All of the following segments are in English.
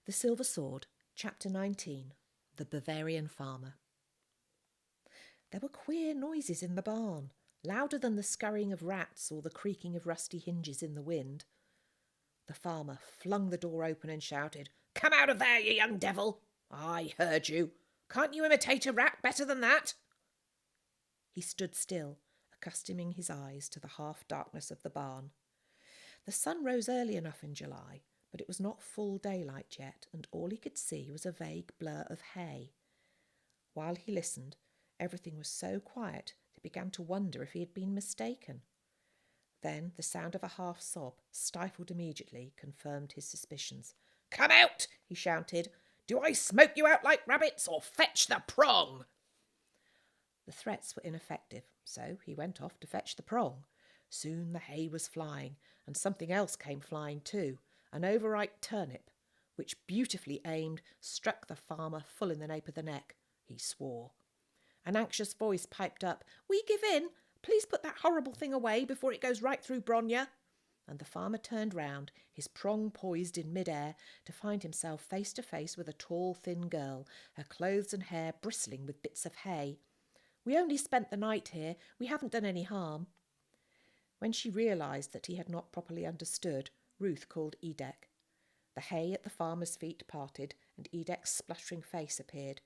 The Silver Sword, Chapter 19, The Bavarian Farmer. There were queer noises in the barn, louder than the scurrying of rats or the creaking of rusty hinges in the wind. The farmer flung the door open and shouted, "Come out of there, you young devil! I heard you. Can't you imitate a rat better than that?" He stood still, accustoming his eyes to the half-darkness of the barn. The sun rose early enough in July, but it was not full daylight yet, and all he could see was a vague blur of hay. While he listened, everything was so quiet that he began to wonder if he had been mistaken. Then the sound of a half-sob, stifled immediately, confirmed his suspicions. "Come out!" he shouted. "Do I smoke you out like rabbits, or fetch the prong?" The threats were ineffective, so he went off to fetch the prong. Soon the hay was flying, and something else came flying too, an overripe turnip, which, beautifully aimed, struck the farmer full in the nape of the neck. He swore. An anxious voice piped up, "We give in. Please put that horrible thing away before it goes right through Bronya." And the farmer turned round, his prong poised in mid-air, to find himself face to face with a tall, thin girl, her clothes and hair bristling with bits of hay. "We only spent the night here. We haven't done any harm." When she realised that he had not properly understood, Ruth called Edek. The hay at the farmer's feet parted, and Edek's spluttering face appeared.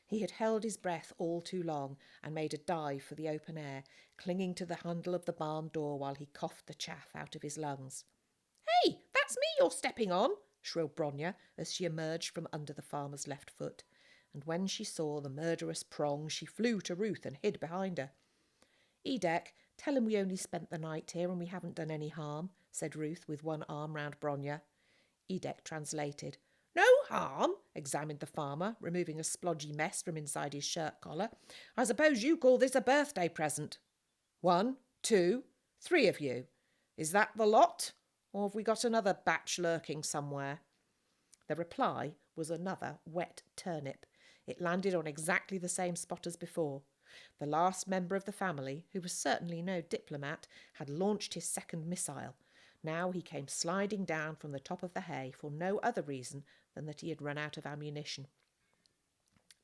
He had held his breath all too long and made a dive for the open air, clinging to the handle of the barn door while he coughed the chaff out of his lungs. "Hey, that's me you're stepping on!" shrilled Bronya as she emerged from under the farmer's left foot, and when she saw the murderous prong she flew to Ruth and hid behind her. "Edek, tell him we only spent the night here and we haven't done any harm," said Ruth with one arm round Bronya. Edek translated. "No harm?" examined the farmer, removing a splodgy mess from inside his shirt collar. "I suppose you call this a birthday present? 1, 2, 3 of you. Is that the lot? Or have we got another batch lurking somewhere?" The reply was another wet turnip. It landed on exactly the same spot as before. The last member of the family, who was certainly no diplomat, had launched his second missile. Now he came sliding down from the top of the hay for no other reason than that he had run out of ammunition.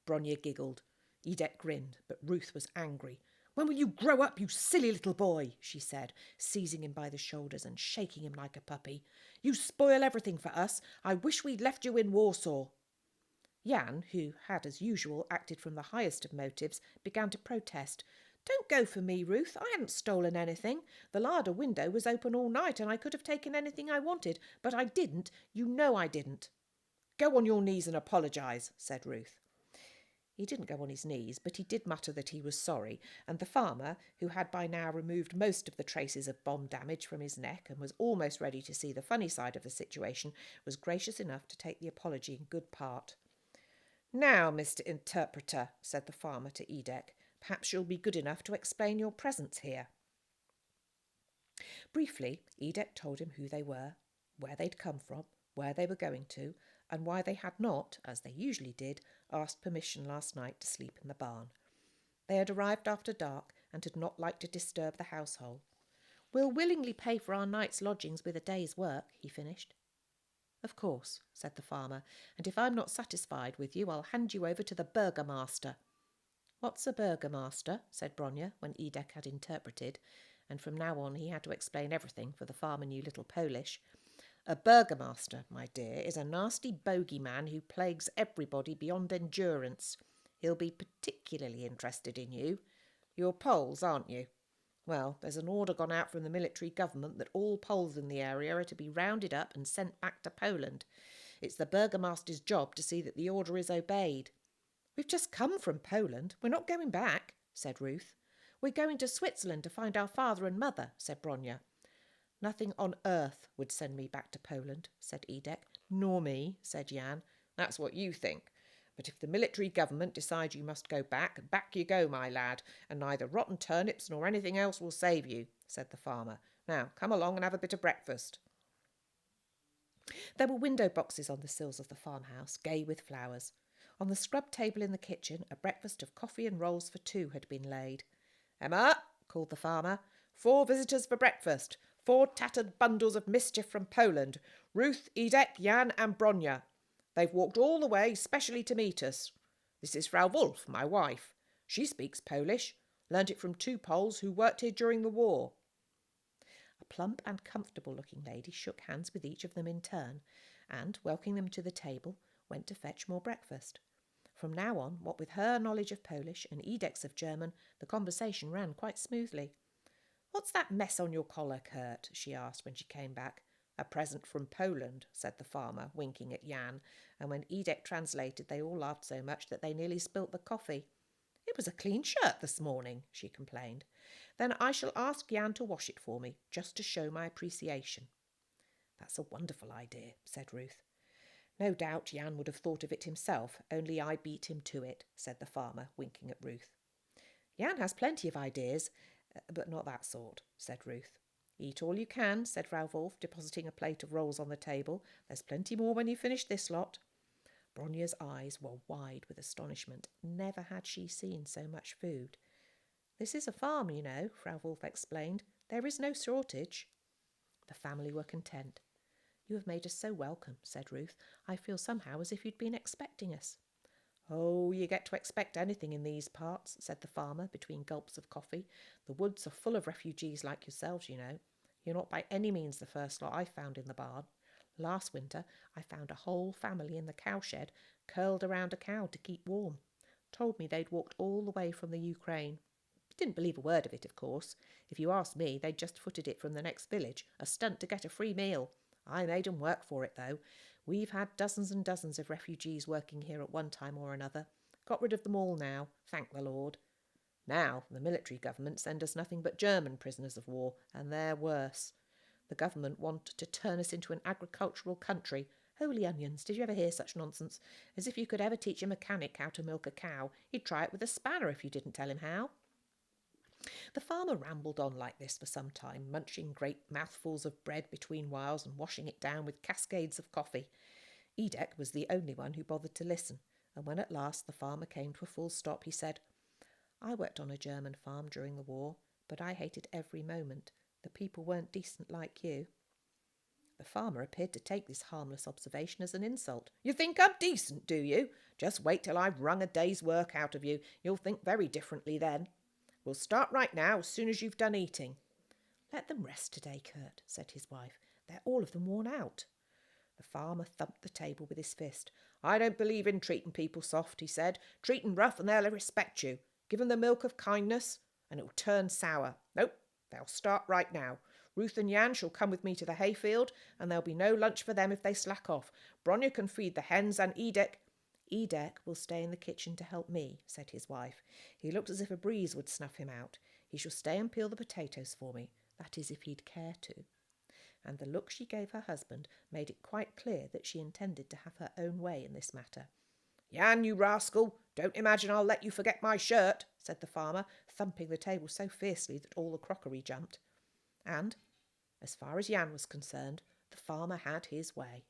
Bronya giggled. Edek grinned, but Ruth was angry. "When will you grow up, you silly little boy?" she said, seizing him by the shoulders and shaking him like a puppy. "You spoil everything for us. I wish we'd left you in Warsaw." Jan, who had, as usual, acted from the highest of motives, began to protest. "Don't go for me, Ruth. I hadn't stolen anything. The larder window was open all night and I could have taken anything I wanted, but I didn't. You know I didn't." "Go on your knees and apologise," said Ruth. He didn't go on his knees, but he did mutter that he was sorry, and the farmer, who had by now removed most of the traces of bomb damage from his neck and was almost ready to see the funny side of the situation, was gracious enough to take the apology in good part. "Now, Mr. Interpreter," said the farmer to Edek, "perhaps you'll be good enough to explain your presence here." Briefly, Edek told him who they were, where they'd come from, where they were going to, and why they had not, as they usually did, asked permission last night to sleep in the barn. They had arrived after dark and had not liked to disturb the household. "We'll willingly pay for our night's lodgings with a day's work," he finished. "Of course," said the farmer, "and if I'm not satisfied with you, I'll hand you over to the burgomaster." "What's a burgomaster?" said Bronya, when Edek had interpreted, and from now on he had to explain everything, for the farmer knew little Polish. "A burgomaster, my dear, is a nasty bogeyman who plagues everybody beyond endurance. He'll be particularly interested in you. You're Poles, aren't you? Well, there's an order gone out from the military government that all Poles in the area are to be rounded up and sent back to Poland. It's the burgomaster's job to see that the order is obeyed." "We've just come from Poland. We're not going back," said Ruth. "We're going to Switzerland to find our father and mother," said Bronya. "Nothing on earth would send me back to Poland," said Edek. "Nor me," said Jan. "That's what you think. But if the military government decides you must go back, back you go, my lad, and neither rotten turnips nor anything else will save you," said the farmer. "Now, come along and have a bit of breakfast." There were window boxes on the sills of the farmhouse, gay with flowers. On the scrub table in the kitchen, a breakfast of coffee and rolls for 2 had been laid. "Emma," called the farmer, 4 visitors for breakfast. 4 tattered bundles of mischief from Poland. Ruth, Edek, Jan and Bronya. They've walked all the way specially to meet us. This is Frau Wolf, my wife. She speaks Polish. Learnt it from 2 Poles who worked here during the war." A plump and comfortable-looking lady shook hands with each of them in turn, and, welcoming them to the table, went to fetch more breakfast. From now on, what with her knowledge of Polish and Edek's of German, the conversation ran quite smoothly. "What's that mess on your collar, Kurt?" she asked when she came back. "A present from Poland," said the farmer, winking at Jan, and when Edek translated they all laughed so much that they nearly spilt the coffee. "It was a clean shirt this morning," she complained. "Then I shall ask Jan to wash it for me, just to show my appreciation." "That's a wonderful idea," said Ruth. "No doubt Jan would have thought of it himself, only I beat him to it," said the farmer, winking at Ruth. "Jan has plenty of ideas, but not that sort," said Ruth. "Eat all you can," said Frau Wolf, depositing a plate of rolls on the table. "There's plenty more when you finish this lot." Bronya's eyes were wide with astonishment. Never had she seen so much food. "This is a farm, you know," Frau Wolf explained. "There is no shortage." The family were content. "You have made us so welcome," said Ruth. "I feel somehow as if you'd been expecting us." "Oh, you get to expect anything in these parts," said the farmer between gulps of coffee. "The woods are full of refugees like yourselves, you know. You're not by any means the first lot I found in the barn. Last winter I found a whole family in the cowshed curled around a cow to keep warm. Told me they'd walked all the way from the Ukraine. Didn't believe a word of it, of course. If you asked me, they'd just footed it from the next village, a stunt to get a free meal. I made 'em work for it, though. We've had dozens and dozens of refugees working here at one time or another. Got rid of them all now, thank the Lord. Now the military government send us nothing but German prisoners of war, and they're worse. The government want to turn us into an agricultural country. Holy onions, did you ever hear such nonsense? As if you could ever teach a mechanic how to milk a cow. He'd try it with a spanner if you didn't tell him how." The farmer rambled on like this for some time, munching great mouthfuls of bread between whiles and washing it down with cascades of coffee. Edek was the only one who bothered to listen, and when at last the farmer came to a full stop, he said, "I worked on a German farm during the war, but I hated every moment. The people weren't decent like you." The farmer appeared to take this harmless observation as an insult. "You think I'm decent, do you? Just wait till I've wrung a day's work out of you. You'll think very differently then. We'll start right now, as soon as you've done eating." "Let them rest today, Kurt," said his wife. "They're all of them worn out." The farmer thumped the table with his fist. "I don't believe in treating people soft," he said. "Treat 'em rough and they'll respect you. Give 'em the milk of kindness and it'll turn sour. Nope, they'll start right now. Ruth and Jan shall come with me to the hayfield, and there'll be no lunch for them if they slack off. Bronya can feed the hens, and Edek will stay in the kitchen to help me," said his wife. "He looked as if a breeze would snuff him out. He shall stay and peel the potatoes for me. That is, if he'd care to." And the look she gave her husband made it quite clear that she intended to have her own way in this matter. "Jan, you rascal, don't imagine I'll let you forget my shirt," said the farmer, thumping the table so fiercely that all the crockery jumped. And, as far as Jan was concerned, the farmer had his way.